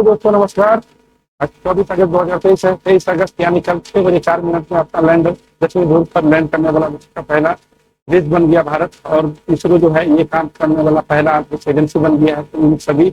दोस्तों नमस्कार। आज 24 अगस्त 2023 है। 23 अगस्त यानी कल 6 बजे 4 मिनट में अपना लैंड दक्षिणी ध्रुव पर लैंड करने वाला विश्व का पहला देश बन गया भारत। और इसरो जो है ये काम करने वाला पहला एजेंसी बन गया है। तो इन सभी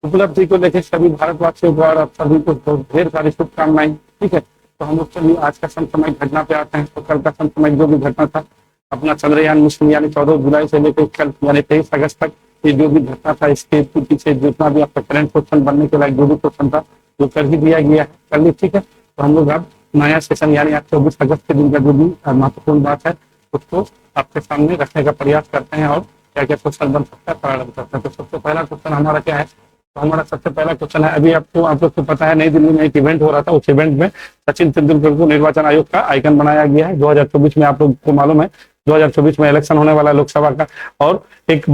उपलब्धि को लेकर सभी भारतवासियों को और सभी को ढेर सारी शुभकामनाएं। ठीक है, तो हम लोग चलिए आज का समसामयिक घटना पे आते हैं। तो कल का समसामयिक जो भी घटना था अपना चंद्रयान मिशन यानी 14 जुलाई से लेकर कल यानी 23 अगस्त तक ये जो भी घटना था इसके पीछे जितना भी आपका करंट क्वेश्चन बनने के लायक जो भी क्वेश्चन था वो कर ही दिया गया है। कर ली, ठीक है। तो हम लोग अब नया सेशन यानी आज 24 अगस्त के दिन का जो भी महत्वपूर्ण बात है उसको आपके सामने रखने का प्रयास करते हैं और क्या क्या क्वेश्चन बन सकता है प्रारंभ करते हैं। तो सबसे पहला क्वेश्चन हमारा क्या है? तो हमारा सबसे पहला क्वेश्चन है, अभी आप लोग को पता है नई दिल्ली में एक इवेंट हो रहा था। उस इवेंट में सचिन तेंदुलकर को निर्वाचन आयोग का आइकन बनाया गया है। 2024 में आप लोग को मालूम है 2024 में इलेक्शन होने वाला लोकसभा का, और एक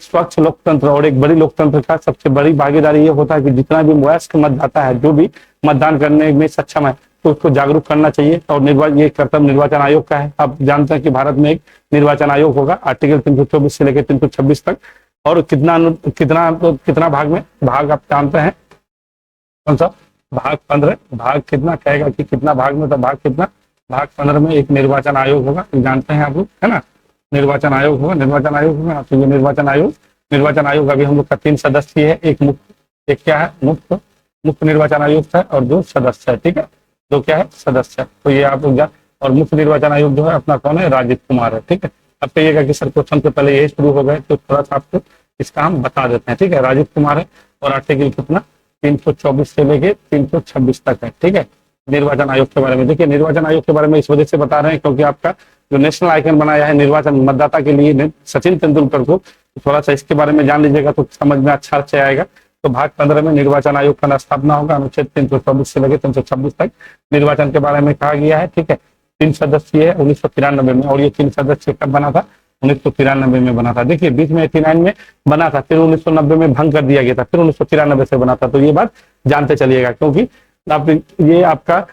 स्वच्छ लोकतंत्र और एक बड़ी लोकतंत्र का सबसे बड़ी भागीदारी ये होता है कि जितना भी वयस्क मतदाता है जो भी मतदान करने में सक्षम है तो उसको जागरूक करना चाहिए। और ये कर्तव्य निर्वाचन आयोग का है। आप जानते हैं कि भारत में एक निर्वाचन आयोग होगा आर्टिकल 324 से लेकर 326 तक। और कितना भाग आप जानते हैं? कौन सा भाग? 15 भाग कितना कहेगा कि कितना भाग में? तो भाग कितना? भाग 15 में एक निर्वाचन आयोग होगा, जानते हैं आप लोग, है ना। निर्वाचन आयोग होगा तो ये निर्वाचन आयोग अभी हम लोग का 3 सदस्य है। एक क्या है? मुख्य निर्वाचन आयोग है और 2 सदस्य है। ठीक है, 2 क्या है? सदस्य। तो ये आप लोग और मुख्य निर्वाचन आयोग जो है अपना कौन है? राजीव कुमार है। ठीक है, अब कहिएगा कि सर क्वेश्चन से पहले यही शुरू हो गए तो थोड़ा सा आपको इसका हम बता देते हैं। ठीक है, राजीव कुमार है और आर्टिकल कितना 324 से लेके 326 तक है। ठीक है, निर्वाचन आयोग के बारे में देखिए, निर्वाचन आयोग के बारे में इस वजह से बता रहे हैं क्योंकि आपका जो नेशनल आइकन बनाया है निर्वाचन मतदाता के लिए सचिन तेंदुलकर को, थोड़ा सा इसके बारे में जान लीजिएगा तो समझ में अच्छा से आएगा। तो भाग 15 में निर्वाचन आयोग का स्थापना होगा। अनुच्छेद 324 से लेकर 326 तक निर्वाचन के बारे में कहा गया है। ठीक है, 3 सदस्य है 1993 में, और ये 3 सदस्य कब बना था? 1993 में बना था। देखिए बीच में 89 में बना था, फिर 1990 में भंग कर दिया गया था, फिर 1993 से बना था। तो ये बात जानते चलिएगा क्योंकि ये आपका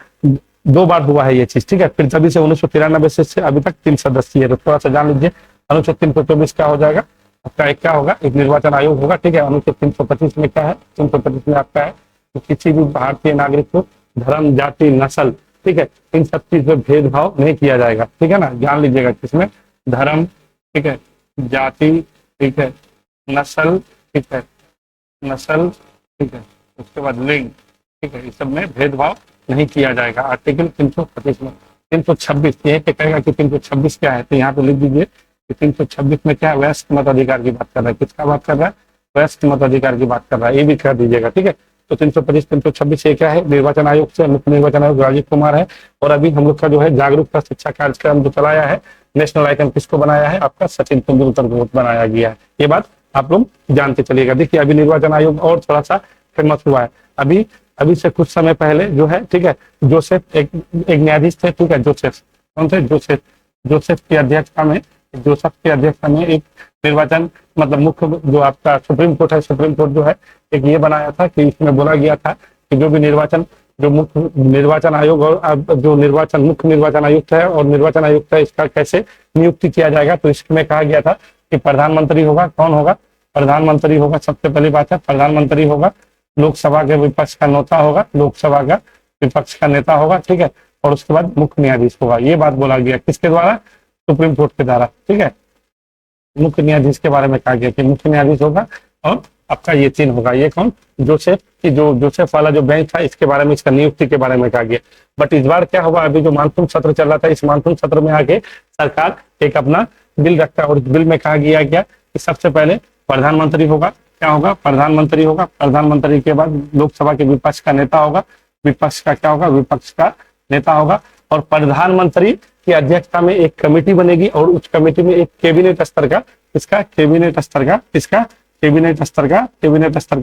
2 बार हुआ है ये चीज। ठीक है, फिर तभी से 1993 से अभी तक 3 सदस्य है। तो थोड़ा सा जान लीजिए। अनुच्छेद 324 क्या हो जाएगा आपका? एक क्या होगा? एक निर्वाचन आयोग होगा। ठीक है, अनुच्छेद 325 में क्या है? 325 में आपका है कि किसी भी भारतीय नागरिक को धर्म, जाति, नस्ल, ठीक है, इन सब चीज में भेदभाव नहीं किया जाएगा। ठीक है ना, जान लीजिएगा किसमें धर्म, ठीक है, जाति, ठीक है, नस्ल, ठीक है, ठीक है, उसके बाद लिंग, ठीक है, इस सब में भेदभाव नहीं किया जाएगा। आर्टिकल 325 में 326 ये कहेगा कि 326 क्या है? तो यहाँ पे लिख दीजिए कि 326 में क्या है? वयस्क मताधिकार की बात कर रहा है। किसका बात कर रहा है? वयस्क मताधिकार की बात कर रहा है। ये भी कर दीजिएगा। ठीक है, तो 325 326 ये क्या है? निर्वाचन आयोग से मुख्य निर्वाचन आयोग राजीव कुमार है। और अभी हम लोग का जो है जागरूकता शिक्षा कार्यक्रम जो चलाया है, नेशनल आइकन किसको बनाया है? आपका सचिन तेंदुलकर को बनाया गया है। ये बात आप लोग जानते चलिएगा। देखिए अभी निर्वाचन आयोग और थोड़ा सा फेमस हुआ है। अभी से कुछ समय पहले जो है, ठीक है, जोसेफ एक न्यायाधीश थे। ठीक है, जोसेफ कौन थे? जोसेफ की अध्यक्षता में एक निर्वाचन मतलब मुख्य जो आपका सुप्रीम कोर्ट है, सुप्रीम कोर्ट जो है एक ये बनाया था कि इसमें बोला गया था कि जो भी मुख्य निर्वाचन आयोग और जो मुख्य निर्वाचन आयुक्त है और निर्वाचन आयुक्त है इसका कैसे नियुक्ति किया जाएगा। तो इसमें कहा गया था कि प्रधानमंत्री होगा। कौन होगा? प्रधानमंत्री होगा। सबसे पहली बात है प्रधानमंत्री होगा। लोकसभा के विपक्ष का नेता होगा, लोकसभा का विपक्ष का नेता होगा। ठीक है, और उसके बाद मुख्य न्यायाधीश होगा। ये बात बोला गया किसके द्वारा? सुप्रीम कोर्ट के द्वारा। ठीक है, मुख्य न्यायाधीश के बारे में कहा गया कि मुख्य न्यायाधीश होगा और आपका ये 3 होगा। ये कौन? जोसेफ वाला जो बेंच था इसके बारे में, इसका नियुक्ति के बारे में कहा गया। बट इस बार क्या हुआ? अभी जो मानसून सत्र चल रहा था, इस मानसून सत्र में आके सरकार एक अपना बिल रखता है और इस बिल में कहा गया क्या कि सबसे पहले प्रधानमंत्री होगा। क्या होगा? प्रधानमंत्री होगा। प्रधानमंत्री के बाद लोकसभा के विपक्ष का नेता होगा। विपक्ष का क्या होगा? विपक्ष का नेता होगा। और प्रधानमंत्री की अध्यक्षता में एक कमेटी बनेगी और उस कमेटी में एक कैबिनेट स्तर का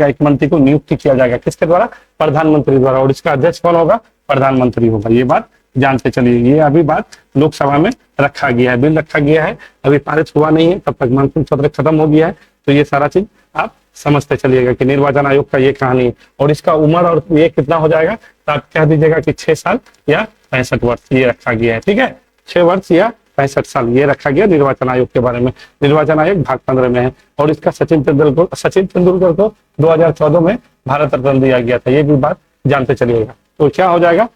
एक मंत्री को नियुक्ति किया जाएगा। किसके द्वारा? प्रधानमंत्री द्वारा। और इसका अध्यक्ष कौन होगा? प्रधानमंत्री होगा। ये बात जानते चलिए। ये अभी बात लोकसभा में रखा गया है, बिल रखा गया है, अभी पारित हुआ नहीं है, तब तक मानसून सत्र खत्म हो गया है। तो ये सारा चीज आप समझते चलिएगा कि निर्वाचन आयोग का ये कहानी है। और इसका उम्र और ये कितना हो जाएगा? तो आप कह दीजिएगा कि 6 साल या 65 वर्ष ये रखा गया है। ठीक है, 6 वर्ष या 65 साल ये रखा गया निर्वाचन आयोग के बारे में। निर्वाचन आयोग भाग 15 में है और इसका सचिन तेंदुलकर को 2014 में भारत रत्न दिया गया था, ये भी बात जानते चलिएगा। तो क्या हो जाएगा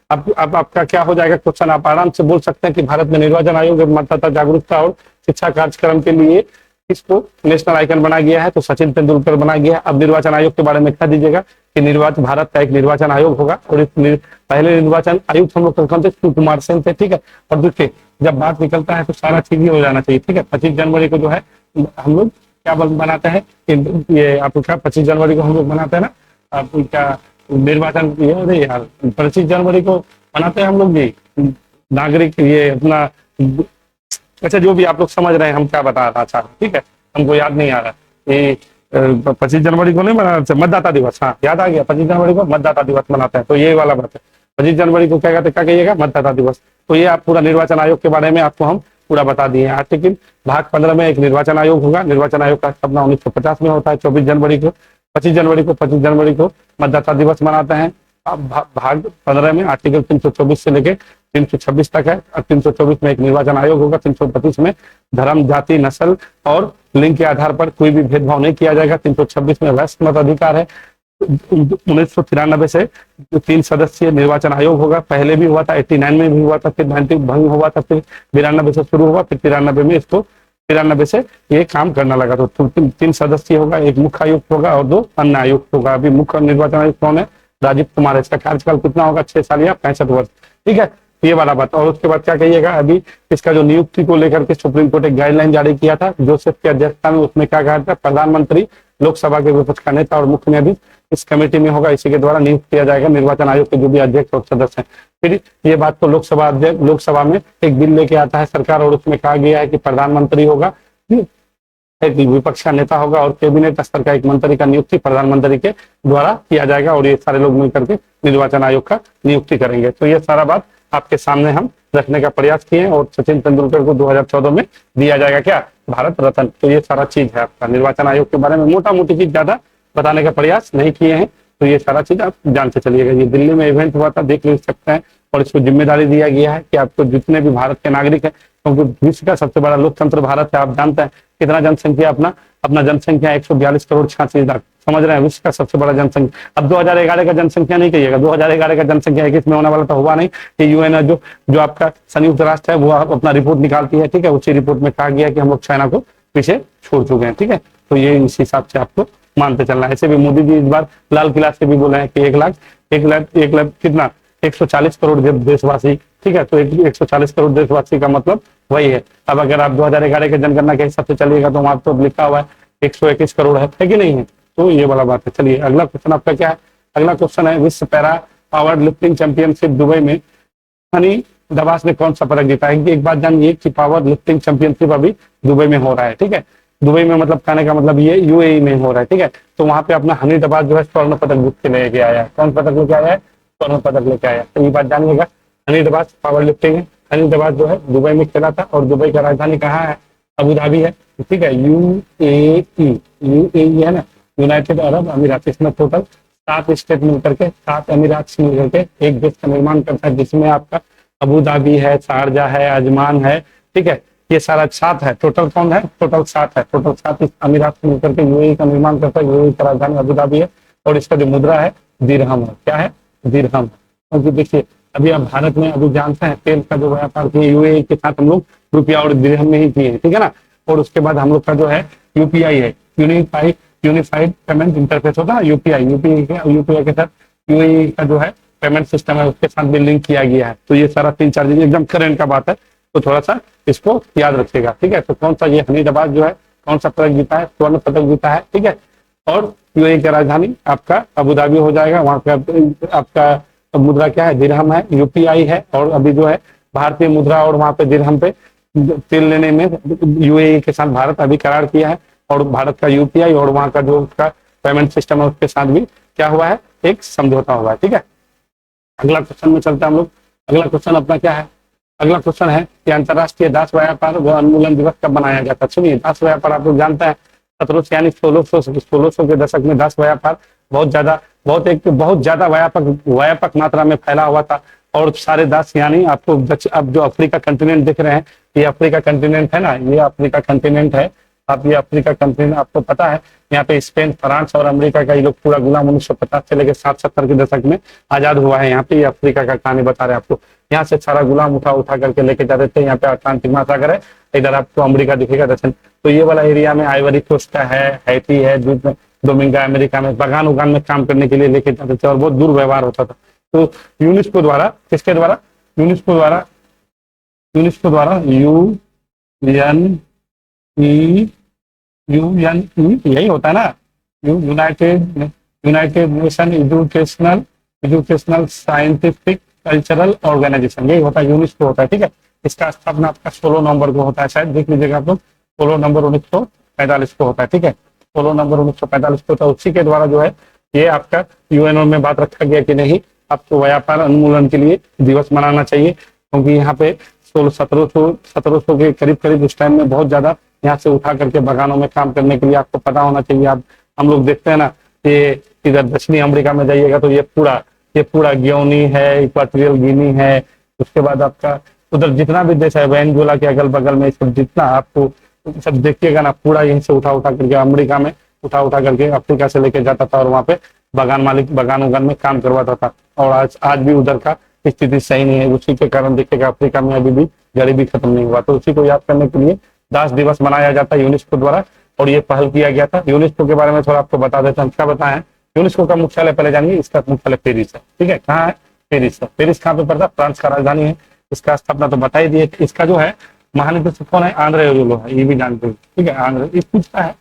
अब आपका क्या हो जाएगा क्वेश्चन, आप आराम से बोल सकते हैं कि भारत में निर्वाचन आयोग मतदाता जागरूकता और शिक्षा कार्यक्रम के लिए इसको नेशनल आइकन बना गया है, तो सचिन तेंदुलकर बना गया। अब निर्वाचन आयोग के बारे में कह दीजिएगा कि भारत का एक निर्वाचन आयोग होगा और पहले निर्वाचन आयुक्त हम लोग कौन थे, कुमार सेन थे, ठीक है। और देखिए जब बात निकलता है तो सारा चीज ही हो जाना चाहिए, ठीक है। 25 जनवरी को जो है हम लोग क्या बनाते हैं, ये आपका 25 जनवरी को हम लोग बनाते हैं ना आपका निर्वाचन, ये यार 25 जनवरी को मनाते हैं हम लोग जी नागरिक ये अपना, अच्छा जो भी आप लोग समझ रहे हैं हम क्या बता रहा था, ठीक है, हमको याद नहीं आ रहा। ये 25 जनवरी को नहीं मनाते, मतदाता दिवस, हाँ याद आ गया, 25 जनवरी को मतदाता दिवस मनाते हैं, तो ये वाला बात है। 25 जनवरी को क्या कहते, क्या कहिएगा, मतदाता दिवस। तो ये आप पूरा निर्वाचन आयोग के बारे में आपको हम पूरा बता दिए हैं। लेकिन भाग 15 में एक निर्वाचन आयोग होगा। निर्वाचन आयोग का स्थापना 1950 में होता है। 25 जनवरी को मतदाता दिवस मनाते हैं। अब भाग 15 में आर्टिकल 324 से लेके 326 तक है। और 324 में एक निर्वाचन आयोग होगा। 325 में धर्म, जाति, नस्ल और लिंग के आधार पर कोई भी भेदभाव नहीं किया जाएगा। 326 में वयस्क मताधिकार है। 1993 से 3 सदस्यीय निर्वाचन आयोग होगा। पहले भी हुआ था, 89 में भी हुआ था, फिर 90 भंग हुआ था, फिर 92 से शुरू हुआ, फिर 93 में इसको 93 से ये काम करना लगा। तो 3 सदस्यीय होगा, एक मुख्य आयुक्त होगा और 2 अन्य आयुक्त होगा। अभी मुख्य निर्वाचन आयुक्त कौन है, राजीव कुमार है। इसका कार्यकाल कितना होगा, 6 साल या 65 वर्ष, ठीक है, ये वाला बात। और उसके बाद क्या कहिएगा, अभी इसका जो नियुक्ति को लेकर के सुप्रीम कोर्ट एक गाइडलाइन जारी किया था जोसेफ की अध्यक्षता में। उसमें क्या कहा था, प्रधानमंत्री, लोकसभा के विपक्ष का नेता और मुख्य न्यायाधीश इस कमेटी में होगा। इसी के द्वारा नियुक्त किया जाएगा निर्वाचन आयोग के जो भी अध्यक्ष और सदस्य हैं। फिर ये बात तो लोकसभा में एक बिल लेके आता है सरकार और उसमें कहा गया है कि प्रधानमंत्री होगा, एक विपक्ष का नेता होगा और कैबिनेट स्तर का एक मंत्री का नियुक्ति प्रधानमंत्री के द्वारा किया जाएगा और ये सारे लोग मिलकर के निर्वाचन आयोग का नियुक्ति करेंगे। तो ये सारा बात आपके सामने हम रखने का प्रयास किए हैं और सचिन तेंदुलकर को 2014 में दिया जाएगा क्या, भारत रत्न। तो ये सारा चीज है आपका निर्वाचन आयोग के बारे में, मोटा मोटी चीज ज्यादा बताने का प्रयास नहीं किए हैं। तो ये सारा चीज आप जानते चलिएगा। ये दिल्ली में इवेंट हुआ था, देख ले सकते हैं। और इसको जिम्मेदारी दिया गया है कि आपको जितने भी भारत के नागरिक हैं, क्योंकि विश्व का सबसे बड़ा लोकतंत्र भारत है। आप जानते हैं कितना जनसंख्या, अपना जनसंख्या 142 करोड़ 86 लाख, समझ रहे हैं, विश्व का सबसे बड़ा जनसंख्या। अब 2011 का जनसंख्या नहीं कहिएगा, 2011 का जनसंख्या 21 में होने वाला तो हुआ नहीं। ये यूएन जो आपका संयुक्त राष्ट्र है वो अपना रिपोर्ट निकालती है, ठीक है। उसी रिपोर्ट में कहा गया कि हम लोग चाइना को पीछे छोड़ चुके हैं, ठीक है। तो ये इस हिसाब से आपको मानते चलना है। ऐसे भी मोदी जी इस बार लाल किला से भी बोले हैं कि 1 लाख कितना 140 करोड़ देशवासी, ठीक है। तो 140 करोड़ देशवासी का मतलब वही है। अब अगर आप 2011 के जनगणना के हिसाब से चलिएगा तो वहां तो लिखा हुआ है 121 करोड़ है कि नहीं है। तो ये वाला बात है। चलिए अगला क्वेश्चन आपका क्या है, अगला क्वेश्चन है विश्व para power lifting championship Dubai में हनी दबास ने कौन सा पदक जीता है। एक बात जानिए कि पावर लिफ्टिंग चैंपियनशिप अभी दुबई में हो रहा है, ठीक है। दुबई में मतलब कहने का मतलब ये यूएई में हो रहा है, ठीक है। तो वहां पे अपना हनी दबास जो है स्वर्ण पदक जीत के लेके आया है। कौन पदक लेके आया है, स्वर्ण पदक लेके आया है। तो ये बात जानिएगा, हनी दबास पावर लिफ्टिंग है। हनी दबास जो है दुबई में खेला था और दुबई का राजधानी कहाँ है, अबू धाबी है, ठीक है। यूएई है ना, यूनाइटेड अरब अमीरात। इसमें टोटल 7 स्टेट मिलकर के 7 अमीरात मिलकर के एक देश का निर्माण करता है, जिसमें आपका अबू धाबी है, शारजा है, अजमान है, ठीक है। ये सारा 7 है। टोटल कौन है, टोटल 7 है। टोटल 7 इस अमीरात मिलकर के यूएई का निर्माण करता है। यूएई का राजधानी अबू धाबी है और इसका जो मुद्रा है दिरहम है। क्या है, दिरहम। क्योंकि देखिए अभी आप भारत में अभी जानते हैं तेल का जो व्यापार किए यूएई के साथ हम लोग रुपया और दिरहम में ही किए हैं, ठीक है ना। और उसके बाद हम लोग का जो है यूपीआई है, यूनिफाइड पेमेंट इंटरफेस होता है यूपीआई के साथ यूएई का जो है पेमेंट सिस्टम है उसके साथ भी लिंक किया गया है। तो ये सारा 3-4 चीज एकदम करेंट का बात है, तो थोड़ा सा इसको याद रखिएगा, ठीक है। तो कौन सा ये हनी दबास जो है कौन सा पदक जीता है, स्वर्ण पदक जीता है, ठीक है। और यूएई की राजधानी आपका अबू धाबी हो जाएगा। वहां पे आपका मुद्रा क्या है, दिरहम है, यूपीआई है। और अभी जो है भारतीय मुद्रा और वहां पे दिरहम पे तेल लेने में यूएई के साथ भारत अभी करार किया है। और भारत का यूपीआई और वहां का जो उसका पेमेंट सिस्टम है उसके साथ भी क्या हुआ है, एक समझौता हुआ है, ठीक है। अगला क्वेश्चन में चलते हैं हम लोग। अगला क्वेश्चन अपना क्या है, अगला क्वेश्चन है कि अंतर्राष्ट्रीय दास व्यापार व उन्मूलन दिवस कब मनाया जाता है। सुनिए, दास व्यापार आप लोग जानते हैं 1700 यानी 1600 के दशक में दास व्यापार बहुत ज्यादा व्यापक मात्रा में फैला हुआ था। और सारे 10 यानी आपको अब जो अफ्रीका कंटिनेंट दिख रहे हैं, ये अफ्रीका कंटिनेंट है ना, ये अफ्रीका कंटिनेंट है। आप ये अफ्रीका कंटिनेंट आपको पता है, यहाँ पे स्पेन, फ्रांस और अमेरिका का ये लोग पूरा गुलाम 1950 से लेकर 60-70 के दशक में आजाद हुआ है। यहाँ पे ये अफ्रीका का कहानी बता रहे हैं आपको। यहाँ से सारा गुलाम उठा उठा करके लेके जाते थे। यहाँ पे अटलांटिक महासागर है, इधर आपको अमेरिका दिखेगा दक्षिण। तो ये वाला एरिया में आइवरी कोस्ट का है, हैती है, डोमिंगा, अमेरिका में बगान उगान में काम करने के लिए लेके जाते थे और बहुत दुर्व्यवहार होता था। तो यूनेस्को द्वारा, किसके द्वारा, यूनेस्को द्वारा, यूनेस्को द्वारा यूएनई यही होता है ना, United Nation Educational Scientific Cultural Organization, यही होता है, यूनेस्को होता है। ठीक है, इसका स्थापना आपका 16 नवंबर को होता है, शायद देख लीजिएगा आप लोग, 16 नवंबर 1945 को होता है। ठीक है, 16 नवंबर 1945 को होता है। उसी के द्वारा जो है ये आपका यूएनओ में बात रखा गया कि नहीं, आपको व्यापार उन्मूलन के लिए दिवस मनाना चाहिए, क्योंकि यहाँ पे 1700 के करीब उस टाइम में बहुत ज्यादा यहाँ से उठा करके बगानों में काम करने के लिए आपको पता होना चाहिए। आप हम लोग देखते हैं ना, ये इधर दक्षिणी अमेरिका में जाइएगा तो ये पूरा गियोनी है, इक्वाटोरियल गिनी है, उसके बाद आपका उधर जितना भी देश है, वेनेजुएला के अगल बगल में सब जितना आपको सब देखिएगा ना, पूरा यहीं से उठा करके अमेरिका में उठा करके अफ्रीका से लेके जाता था और वहाँ पे बगान मालिक बगान उगान में काम करवाता था। और आज भी उधर का स्थिति सही नहीं है। उसी के कारण देखिएगा अफ्रीका में अभी भी गरीबी खत्म नहीं हुआ। तो उसी को याद करने के लिए दास दिवस मनाया जाता है यूनेस्को द्वारा, और ये पहल किया गया था। यूनेस्को के बारे में थोड़ा आपको बता देते हैं, क्या बताएं। यूनेस्को का मुख्यालय पहले जानिए, इसका मुख्यालय पेरिस है। ठीक है, कहाँ है, पेरिस है। पेरिस कहाँ पे पड़ता है, फ्रांस का राजधानी है। इसका स्थापना तो बता ही दिए। इसका जो है महानिदेशक कौन है, आंद्रे ओजोलो है, ये भी जानते हैं। ठीक है, आंद्रे ये पूछता है,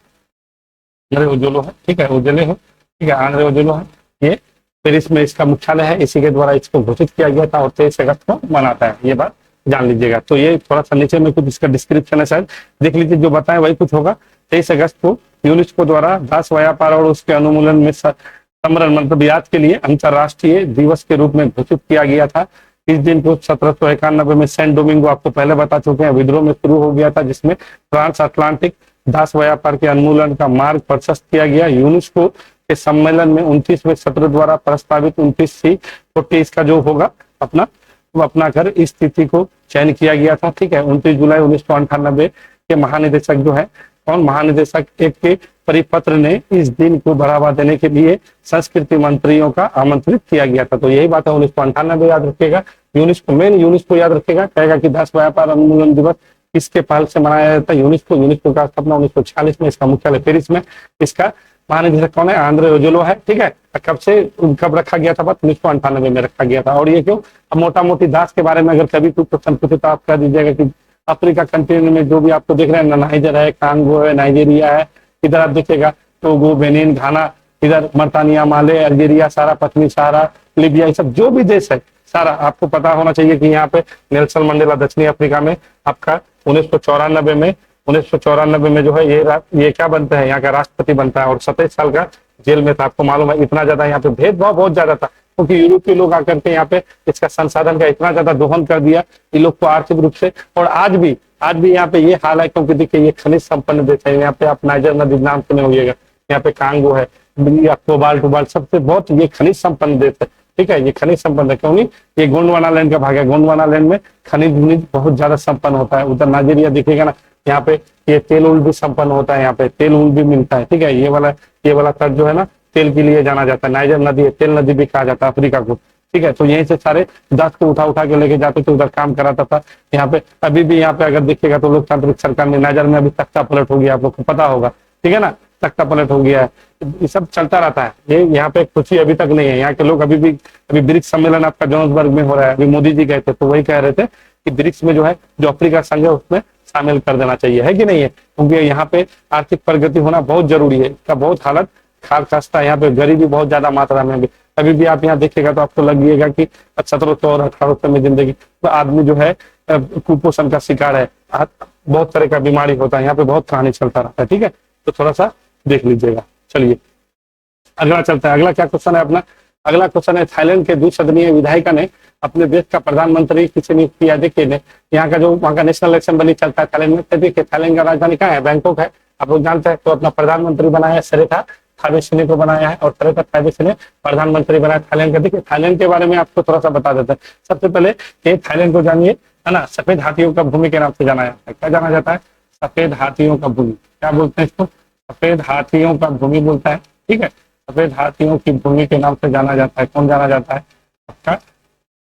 आंद्रे ओजोलो है। ठीक है, ओजोले है। ठीक है, आंद्रे ओजोलो है। ये पेरिस में इसका मुख्यालय है, इसी के द्वारा इसको घोषित किया गया था और 23 अगस्त को मनाता है। ये बात जान लीजिएगा। तो ये थोड़ा सा नीचे में कुछ इसका डिस्क्रिप्शन है, शायद देख लीजिए, जो बताएं वही कुछ होगा। 23 अगस्त को यूनेस्को द्वारा दास व्यापार और उसके अनुमूलन में समरण मतलब याद के लिए अंतर्राष्ट्रीय दिवस के रूप में घोषित किया गया था। इस दिन को 1791 में सेंट डोमिंगो, आपको पहले बता चुके हैं, विद्रोह में शुरू हो गया था, जिसमें ट्रांस अटलांटिक दास व्यापार के उन्मूलन का मार्ग प्रशस्त किया गया। यूनेस्को के सम्मेलन में 29वें सत्र द्वारा प्रस्तावित 29C40 का जो होगा अपना घर इस तिथि को चयन किया गया था। ठीक है, 29 जुलाई 1998 के महानिदेशक जो है कौन, महानिदेशक एक के परिपत्र ने इस दिन को बढ़ावा देने के लिए संस्कृति मंत्रियों का आमंत्रित किया गया था। तो यही बात है, 1998 याद रखिएगा। यूनेस्को याद रखेगा, कहेगा कि दास व्यापार उन्मूलन दिवस किसके पहल से मनाया जाता है, यूनेस्को का स्थापना 1946 में, इसका मुख्यालय पेरिस में। इसका महानिदेशक कौन है, आंद्रे ओजोलो है। ठीक है, कब रखा गया था, बात 1998 में रखा गया था। और ये क्यों, अब मोटा मोटी दास के बारे में अगर कभी कोई क्वेश्चन पूछे तो आप कह दीजिएगा कि अफ्रीका कंटिनेंट में जो भी आपको देख रहे हैं, नाइजर है, कांगो है, नाइजीरिया है, इधर आप देखिएगा टोगो, बेनिन, घाना, इधर मर्तानिया, माले, अल्जीरिया, सारा पश्चिमी सहारा, लीबिया, ये सब जो भी देश है सारा आपको पता होना चाहिए कि यहाँ पे नेल्सन मंडेला दक्षिणी अफ्रीका में आपका 1994 में जो है ये क्या बनता है, यहाँ का राष्ट्रपति बनता है और 27 साल का जेल में था। आपको मालूम है, इतना ज्यादा यहाँ पे भेदभाव बहुत ज्यादा था, क्योंकि यूरोपीय लोग आकर के यहाँ पे इसका संसाधन का इतना ज्यादा दोहन कर दिया इन लोग को आर्थिक रूप से। और आज भी यहाँ पे ये हाल है, क्योंकि देखिए ये खनिज संपन्न देश है। यहाँ पे आप नाइजर नदी नाम सुने होइएगा, यहाँ पे कांगो है, कोबाल्ट सबसे बहुत ये खनिज संपन्न देश है। ठीक है, ये खनिज संपन्न है, क्यों नहीं, ये गोंडवाना लैंड का भाग है। गोंडवाना लैंड में खनिज बहुत ज्यादा संपन्न होता है। उधर नाइजीरिया दिखेगा ना, यहाँ पे ये तेल उल भी संपन्न होता है, यहाँ पे तेल उल भी मिलता है। ठीक है, ये वाला तट जो है ना, तेल के लिए जाना जाता है। नाइजर नदी है, तेल नदी भी कहा जाता है अफ्रीका को। ठीक है, तो यहीं से सारे दास को उठा के लेके जाते थे, उधर काम कराता था। यहाँ पे अभी भी यहाँ पे अगर देखिएगा तो लोकतांत्रिक सरकार में नाइजर में अभी तख्ता पलट हो गया, आप लोग को पता होगा। ठीक है ना, तख्ता पलट हो गया है, ये सब चलता रहता है। ये यहाँ पे कुछ ही अभी तक नहीं है। यहाँ के लोग अभी ब्रिक्स सम्मेलन आपका जोहान्सबर्ग में हो रहा है, अभी मोदी जी गए थे तो वही कह रहे थे कि ब्रिक्स में जो है जो अफ्रीका संघ है उसमें शामिल कर देना चाहिए, है कि नहीं है, क्योंकि यहाँ पे आर्थिक प्रगति होना बहुत जरूरी है। इसका बहुत हालत खास्ता है, यहाँ पे गरीबी बहुत ज्यादा मात्रा में भी अभी भी आप यहाँ देखिएगा तो आपको लगेगा कि 1700 और 1800 में जिंदगी तो आदमी जो है कुपोषण का शिकार है, बहुत तरह का बीमारी होता है। यहाँ पे बहुत कहानी चलता रहता है। ठीक है, तो थोड़ा सा देख लीजिएगा। चलिए अगला चलता है। अगला क्या क्वेश्चन है अपना, अगला क्वेश्चन है, थाईलैंड के द्विसदनीय विधायिका ने अपने देश का प्रधानमंत्री किसे नियुक्त किया। देखिए यहाँ का जो वहाँ का नेशनल इलेक्शन चलता है थाईलैंड में, देखिए थाईलैंड का राजधानी कहाँ है, बैंकॉक है, आप लोग जानते हैं। तो अपना प्रधानमंत्री बनाया सेरेथा थावेसिने को बनाया है और खरेतर थावेसिने प्रधानमंत्री बनाया थाईलैंड का। देखिए थाईलैंड के बारे में आपको थोड़ा सा बता देते हैं। सबसे पहले ये थाईलैंड को जानिए, है ना, सफेद हाथियों का भूमि के नाम से जाना जाता है। क्या जाना जाता है? सफेद हाथियों का भूमि। क्या बोलते हैं इसको? सफेद हाथियों का भूमि बोलता है, ठीक है। सफेद हाथियों की भूमि के नाम से जाना जाता है। कौन जाना जाता है? आपका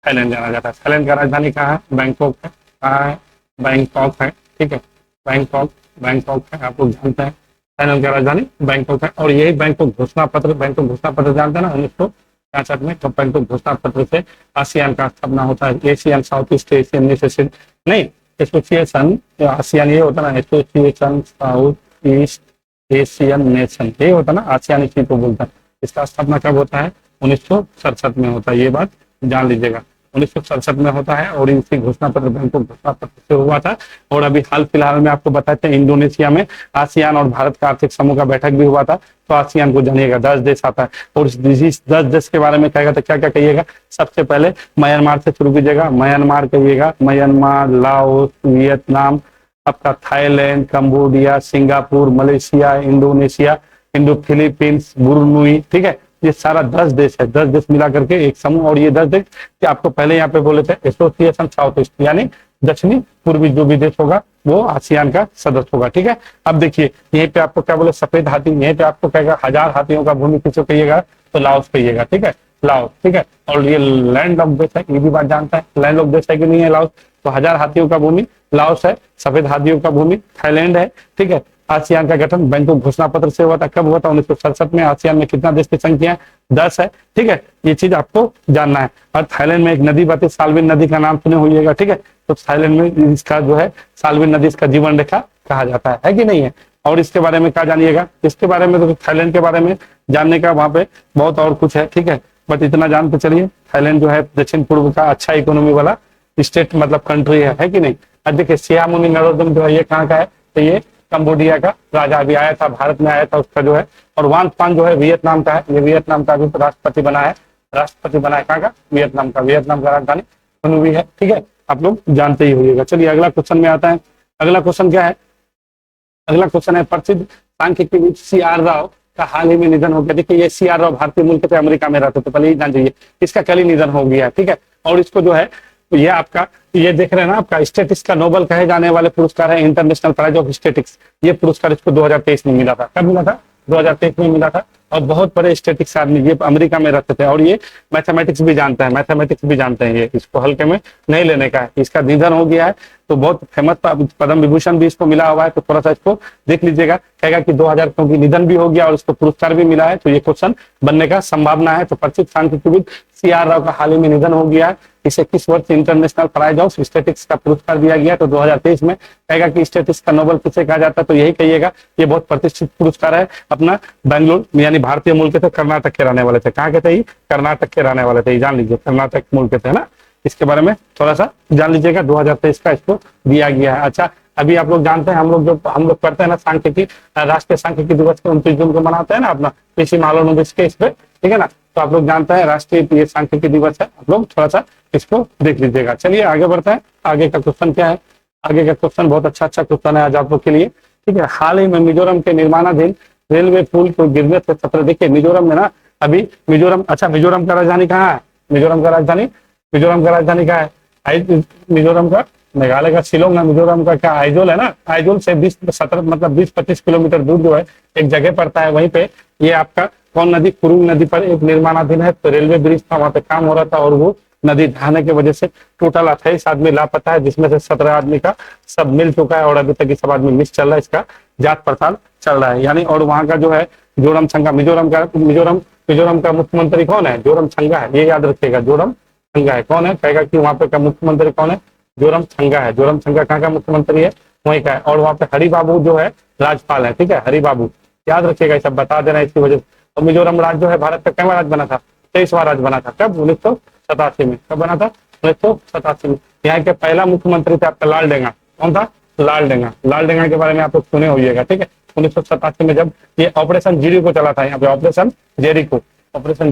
थाईलैंड जाना जाता है। थाईलैंड का राजधानी कहाँ है? बैंकॉक है। कहाँ है? बैंकॉक है, ठीक है। बैंकॉक, बैंकॉक है, आप लोग जानते हैं थाईलैंड का राजधानी बैंकॉक है। और यही बैंकॉक घोषणा पत्र, बैंकॉक घोषणा पत्र जानते हैं ना, 1966 में, तो बैंकॉक घोषणा पत्र से आसियान का स्थापना होता है। Asian south east Asian association नहीं, एसोसिएशन आसियान ये होता है ना, association south east Asian nation, ये होता है ना, आसियान इसी को बोलता है। इसका स्थापना कब होता है? 1967 में होता है। ये बात जान लीजिएगा, 1967 में होता है। और इसी घोषणा पत्र बैंकॉक घोषणा पत्र से हुआ था। और अभी हाल फिलहाल में आपको बताते हैं इंडोनेशिया में आसियान और भारत का आर्थिक समूह का बैठक भी हुआ था। तो आसियान को जानिएगा, 10 देश आता है। और इस 10 देश के बारे में कहेगा तो क्या क्या कहिएगा? सबसे पहले म्यांमार से शुरू कीजिएगा, म्यांमार कहिएगा, म्यांमार, लाओस, वियतनाम, आपका Thailand, Cambodia, Singapore, Malaysia, Indonesia, Indo Philippines, Brunei, ठीक है। ये सारा 10 देश है, 10 देश मिला करके एक समूह। और ये 10 देश कि आपको पहले यहाँ पे बोले थे एसोसिएशन साउथ ईस्ट, यानी दक्षिणी पूर्वी जो भी देश होगा वो आसियान का सदस्य होगा, ठीक है। अब देखिए यहीं पे आपको क्या बोले? सफेद हाथी। यहीं पे आपको कहेगा 1000 हाथियों का भूमि किसको कहिएगा? तो लाओस कहिएगा, ठीक है, लाओस, ठीक है। और ये लैंड लॉक देश है, ये भी बात जानता है, लैंड लॉक देश है कि नहीं है लाओस? तो 1000 हाथियों का भूमि लाओस है, सफेद हाथियों का भूमि थाईलैंड है, ठीक है। आसियान का गठन बैंकॉक घोषणा पत्र से हुआ था। कब हुआ था? 1967 में। आसियान में कितना देश की संख्या है? 10 है, ठीक है। ये चीज आपको जानना है। और थाईलैंड में एक नदी बहती, साल्विन नदी का नाम सुने होइएगा, ठीक है। तो थाईलैंड में इसका जो है साल्विन नदी, इसका जीवन रेखा कहा जाता है कि नहीं है? और इसके बारे में क्या जानिएगा? इसके बारे में तो थाईलैंड के बारे में जानने का वहां पे बहुत और कुछ है, ठीक है। बट इतना जान के चलिए, थाईलैंड जो है दक्षिण पूर्व का अच्छा इकोनॉमी वाला स्टेट मतलब कंट्री है कि नहीं। अब देखिए सियामुनी नरोदम जो है ये कहाँ का है? तो ये कंबोडिया का राजा अभी आया था, भारत में आया था उसका जो है। और वान पान जो है वियतनाम का है, ये वियतनाम का भी राष्ट्रपति बना है। राष्ट्रपति बना है कहाँ का? वियतनाम का। वियतनाम का राजधानी हनोई है, ठीक है। आप लोग जानते ही होइएगा। चलिए अगला क्वेश्चन में आता है। अगला क्वेश्चन क्या है? अगला क्वेश्चन है प्रसिद्ध सांख्यिकी CR राव का हाल ही में निधन हो गया। देखिए ये CR राव भारतीय मूल के थे, अमेरिका में रहते थे, पहले ही जान जाइए। इसका कल ही निधन हो गया, ठीक है। और इसको जो है ये आपका ये देख रहे हैं ना, आपका स्टेटिक्स का नोबेल कहे जाने वाले पुरस्कार है, इंटरनेशनल प्राइज ऑफ स्टेटिक्स। ये पुरस्कार इसको 2023 में मिला था। कब मिला था? 2023 में मिला था। और बहुत बड़े स्टेटिक्स आदमी, ये अमेरिका में रहते थे। और ये मैथमेटिक्स भी जानते हैं, मैथमेटिक्स भी जानते हैं। ये इसको हल्के में नहीं लेने का है। इसका निधन हो गया है तो बहुत फेमस पद्म विभूषण भी इसको मिला हुआ है। तो थोड़ा सा इसको देख लीजिएगा। कहेगा कि 2000 क्योंकि निधन भी हो गया और इसको पुरस्कार भी मिला है, तो ये क्वेश्चन बनने का संभावना है। तो प्रसिद्ध सांख्यिकीविद CR राव का हाल ही में निधन हो गया है। इसे किस वर्ष इंटरनेशनल प्राइज ऑफ स्टेटिक्स का पुरस्कार दिया गया? तो 2023 में। कहेगा कि स्टेटिक्स का नोबेल किसे कहा जाता है? तो यही कहिएगा। ये बहुत प्रतिष्ठित पुरस्कार है। अपना बैंगलोर यानी भारतीय मूल के थे, कर्नाटक के रहने वाले थे। कहाँ के थे? कर्नाटक के रहने वाले थे, जान लीजिए, कर्नाटक मूल के थे ना। इसके बारे में थोड़ा सा जान लीजिएगा। 2023 का इसको दिया गया है। अच्छा अभी आप लोग जानते हैं, हम लोग करते हैं ना सांख्यिकी, राष्ट्रीय सांख्यिकी दिवस को 29 जून को मनाते हैं ना अपना कृषि महालोनोविच के इस पे, ठीक है ना। तो आप लोग जानते हैं राष्ट्रीय ये सांख्यिकी दिवस है। आप लोग थोड़ा सा इसको देख लीजिएगा। चलिए आगे बढ़ते हैं। आगे का क्वेश्चन क्या है? आगे का क्वेश्चन बहुत अच्छा क्वेश्चन है आज आप लोग के लिए, ठीक है। हाल ही में मिजोरम के निर्माणाधीन रेलवे पुल को गिरने से खतरा। देखिए मिजोरम में ना अभी मिजोरम का राजधानी कहाँ है? मिजोरम का राजधानी क्या है? मिजोरम का मेघालय का शिलोंग है। मिजोरम का क्या आइजोल है ना, आइजोल से 20-25 किलोमीटर दूर जो है एक जगह पड़ता है। वहीं पे ये आपका कौन नदी? कुरुंग नदी पर एक निर्माणाधीन है। तो रेलवे ब्रिज था, वहां पे काम हो रहा था और वो नदी ढहने की वजह से टोटल 28 आदमी लापता है, जिसमें से 17 आदमी का सब मिल चुका है और अभी तक ये सब आदमी मिस चल रहा है। इसका जांच पड़ताल चल रहा है यानी। और वहां का जो है जोरमथंगा, मिजोरम का मुख्यमंत्री कौन है? जोरमथंगा है, ये याद रखिएगा। जोरमथंगा है। कौन है? कहेगा कि वहां पे का मुख्यमंत्री कौन है? जोरमथंगा है। जोरमथंगा कहाँ का मुख्यमंत्री है? वहीं का है। और वहां पे हरि बाबू जो है राज्यपाल है, ठीक है, हरि बाबू, याद रखिएगा। सब बता देना इसकी वजह से। और मिजोरम राज्य जो है भारत का कितवां राज्य बना था? 23वां राज्य बना था। कब? 1987 में। कब बना था? 1987 में। यहाँ के पहला मुख्यमंत्री थे आपका लालडेंगा। कौन था? लालडेंगा के बारे में आप लोग सुने होइएगा, ठीक है। 1987 में जब ये ऑपरेशन जेरिको चला था, यहाँ पे ऑपरेशन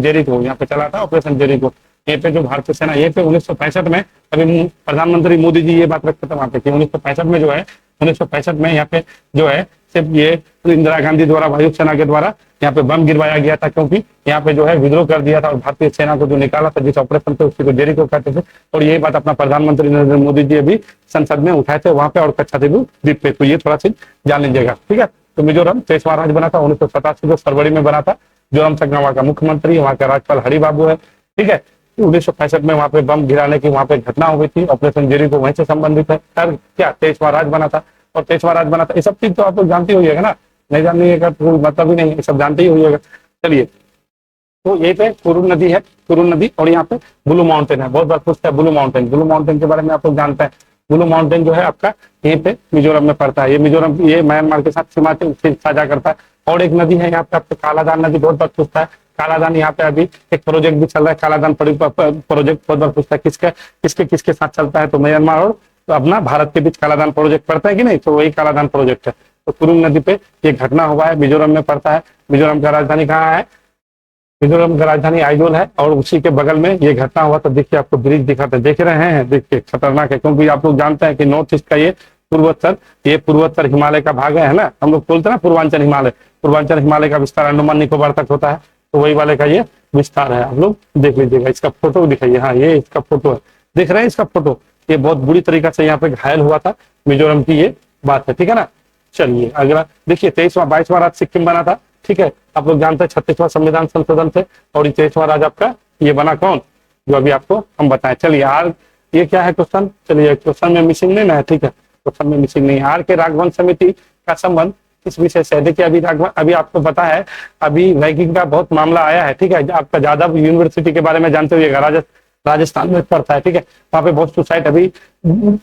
जेरिको यहाँ पे चला था, ऑपरेशन जेरिको। ये पे जो भारतीय सेना, ये पे 1965 में अभी प्रधानमंत्री मोदी जी ये बात रखते थे वहां पे कि 1965 में जो है 1965 में यहाँ पे जो है सिर्फ ये इंदिरा गांधी द्वारा, वायुसेना के द्वारा यहाँ पे बम गिरवाया गया था, क्योंकि यहाँ पे जो है विद्रोह कर दिया था और भारतीय सेना को जो निकाला था जिस ऑपरेशन पे, उसी को जेरिको कहते थे। और यही बात अपना प्रधानमंत्री नरेंद्र मोदी जी अभी संसद में उठाए थे वहां पे और कच्छाद्वीप द्वीप पे। तो ये थोड़ा सी जान लीजिएगा, ठीक है। तो मिजोरम 23वां राज्य बना था 1987 में, फरवरी में बना था। जोरामथंगा वहाँ का मुख्यमंत्री, वहाँ का राज्यपाल हरि बाबू है, ठीक है। 1965 में वहाँ पे बम गिराने की वहाँ पे घटना हुई थी, ऑपरेशन जेरिको वहीं से संबंधित है। सर क्या 23वां राज्य बना था और 23वां राज्य बना था, ये सब चीज तो आप लोग जानते होइएगा ना, नहीं जानिएगा तो मतलब ही नहीं, ये सब जानते ही होइएगा। चलिए, तो यही पे कुरुन नदी है, कुरुन नदी, और यहाँ पे ब्लू माउंटेन है। बहुत बार पूछता है ब्लू माउंटेन, ब्लू माउंटेन के बारे में आप लोग जानते हैं। ब्लू माउंटेन जो है आपका यहीं पे मिजोरम में पड़ता है। ये मिजोरम, ये म्यांमार के साथ सीमा साझा करता है। और एक नदी है यहाँ पे आपको कालादान नदी, बहुत बार पूछता है कालादान। यहाँ पे अभी एक प्रोजेक्ट भी चल रहा है कालादान प्रोजेक्ट, बहुत बार पूछता है किसके किसके साथ चलता है, तो म्यांमार और तो अपना भारत के बीच कालादान प्रोजेक्ट पड़ता है कि नहीं, तो वही कालादान प्रोजेक्ट है। तो कुरुंग नदी पे ये घटना हुआ है, मिजोरम में पड़ता है। मिजोरम का राजधानी कहाँ है, मिजोरम का राजधानी आइजोल है, और उसी के बगल में ये घटना हुआ। तो देखिए आपको ब्रिज दिखाते, देख रहे हैं, देखिए खतरनाक है, क्योंकि आप लोग जानते हैं कि नॉर्थ ईस्ट का ये पूर्वोत्तर हिमालय का भाग है ना, हम लोग बोलते हैं ना पूर्वांचल हिमालय का विस्तार अंडमान निकोबार तक होता है, तो वही वाले का ये विस्तार है। आप लोग देख लीजिएगा, इसका फोटो दिखाइए, हाँ ये इसका फोटो है, देख रहे हैं इसका फोटो। ये बहुत बुरी तरीका से यहाँ पे घायल हुआ था मिजोरम की ये बात है, ठीक है ना। चलिए अगला देखिए, 22वां राज्य सिक्किम बना था, ठीक है। आप लोग जानते हैं 36वां संविधान संशोधन थे, और 23वां राज्य आपका ये बना कौन, जो अभी आपको हम बताएं। चलिए आर, ये क्या है क्वेश्चन, चलिए क्वेश्चन में मिसिंग नहीं ना है, ठीक है, क्वेश्चन में मिसिंग नहीं है। आर के राघवन समिति का संबंध किस विषय से है। देखिए अभी आपको पता है, अभी रैंकिंग का बहुत मामला आया है, ठीक है। आपका जादव यूनिवर्सिटी के बारे में जानते हुए राजस्थान में पड़ता है, ठीक है। वहाँ पे बहुत सुसाइड, अभी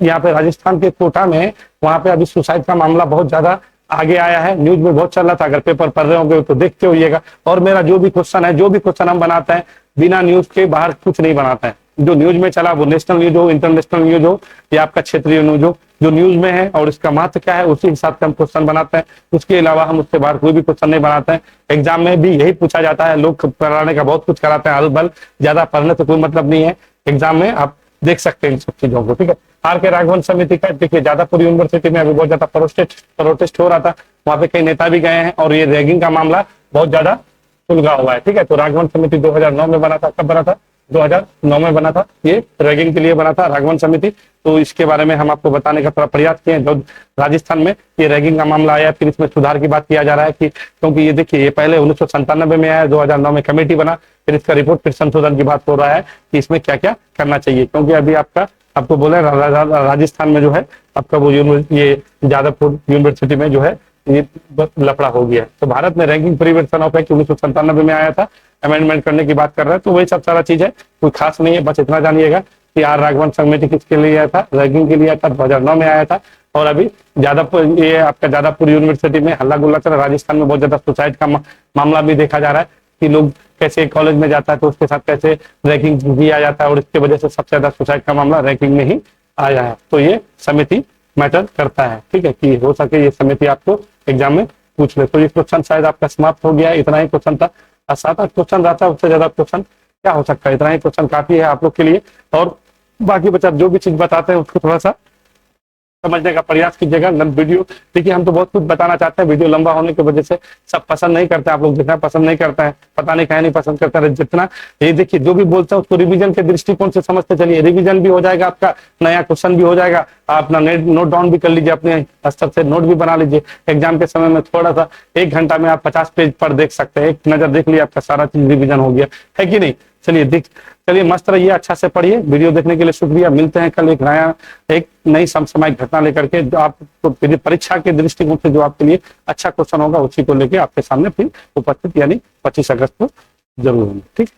यहाँ पे राजस्थान के कोटा में वहाँ पे अभी सुसाइड का मामला बहुत ज्यादा आगे आया है, न्यूज में बहुत चल रहा था। अगर पेपर पढ़ रहे होंगे तो देखते होइएगा। और मेरा जो भी क्वेश्चन हम बनाते हैं, बिना न्यूज के बाहर कुछ नहीं बनाते हैं। जो न्यूज में चला, वो नेशनल न्यूज हो, इंटरनेशनल न्यूज हो, या आपका क्षेत्रीय न्यूज हो, जो न्यूज में है और इसका महत्व क्या है, उसी हिसाब से हम क्वेश्चन बनाते हैं। उसके अलावा हम उसके बाहर कोई भी क्वेश्चन नहीं बनाते हैं। एग्जाम में भी यही पूछा जाता है, लोग पढ़ाने का बहुत कुछ कराते हैं, हल बल, ज्यादा पढ़ने से कोई मतलब नहीं है। एग्जाम में आप देख सकते हैं इन सब चीजों को, ठीक है। आर के राघवन समिति का देखिए, जादवपुर यूनिवर्सिटी में अभी बहुत ज्यादा प्रोटेस्ट हो रहा था, वहां पे कई नेता भी गए हैं, और ये रैगिंग का मामला बहुत ज्यादा सुलझा हुआ है, ठीक है। तो राघवन समिति 2009 में बना था, कब बना था, 2009 में बना था, ये रैगिंग के लिए बना था राघवन समिति। तो इसके बारे में हम आपको बताने का थोड़ा प्रयास किए। जो राजस्थान में ये रैगिंग का मामला आया, फिर इसमें सुधार की बात किया जा रहा है कि, क्योंकि ये देखिए ये पहले 1997 में आया, 2009 में कमेटी बना, फिर इसका रिपोर्ट, फिर संशोधन की बात हो रहा है कि इसमें क्या क्या करना चाहिए। क्योंकि अभी आपको बोले राजस्थान में जो है आपका वो ये जादवपुर यूनिवर्सिटी में जो है ये लफड़ा हो गया है। तो भारत में रैंकिंग परिवर्तन ऑफ एक्ट 1997 में आया था, अमेंडमेंट करने की बात कर रहा है। तो वही सब सारा चीज है, कोई खास नहीं है, बस इतना जानिएगा कि आर राघवन समिति किसके लिए आया था, रैंकिंग के लिए आया था, 2009 में आया था। और अभी ये आपका जादवपुर यूनिवर्सिटी में हल्ला गुल्ला चल, राजस्थान में बहुत ज्यादा सुसाइड का मामला भी देखा जा रहा है कि लोग कैसे कॉलेज में जाता है तो उसके साथ कैसे रैंकिंग किया जाता है, और इसके वजह से सबसे ज्यादा सुसाइड का मामला रैंकिंग में ही आया है। तो ये समिति मैटर करता है, ठीक है, कि हो सके ये समिति आपको एग्जाम में पूछ ले। तो ये क्वेश्चन शायद आपका समाप्त हो गया, इतना ही क्वेश्चन था। 7-8 क्वेश्चन रहता है, उससे ज्यादा क्वेश्चन क्या हो सकता है, इतना ही क्वेश्चन काफी है आप लोग के लिए। और बाकी बच्चा जो भी चीज बताते हैं उसको थोड़ा सा समझने का प्रयास कीजिएगा। वीडियो देखिए, हम तो बहुत कुछ बताना चाहते हैं, वीडियो लंबा होने की वजह से सब पसंद नहीं करते, आप लोग जितना पसंद नहीं करते हैं, पता नहीं कहीं नहीं पसंद करते हैं जितना। ये देखिए, जो भी बोलते हैं उसको रिवीजन के दृष्टिकोण से समझते चलिए, रिवीजन भी हो जाएगा, आपका नया क्वेश्चन भी हो जाएगा, आप अपना नोट डाउन भी कर लीजिए, अपने स्तर से नोट भी बना लीजिए। एग्जाम के समय में थोड़ा सा 1 घंटा में आप 50 पेज पर देख सकते हैं, एक नजर देख लिया, आपका सारा चीज रिवीजन हो गया है कि नहीं। चलिए मस्त रहिए, अच्छा से पढ़िए। वीडियो देखने के लिए शुक्रिया। मिलते हैं कल एक नई समसामयिक घटना लेकर के, जो आपको परीक्षा के दृष्टिकोण से जो आपके लिए अच्छा क्वेश्चन होगा, उसी को लेके आपके सामने फिर उपस्थित, यानी 25 अगस्त को जरूर होंगे, ठीक।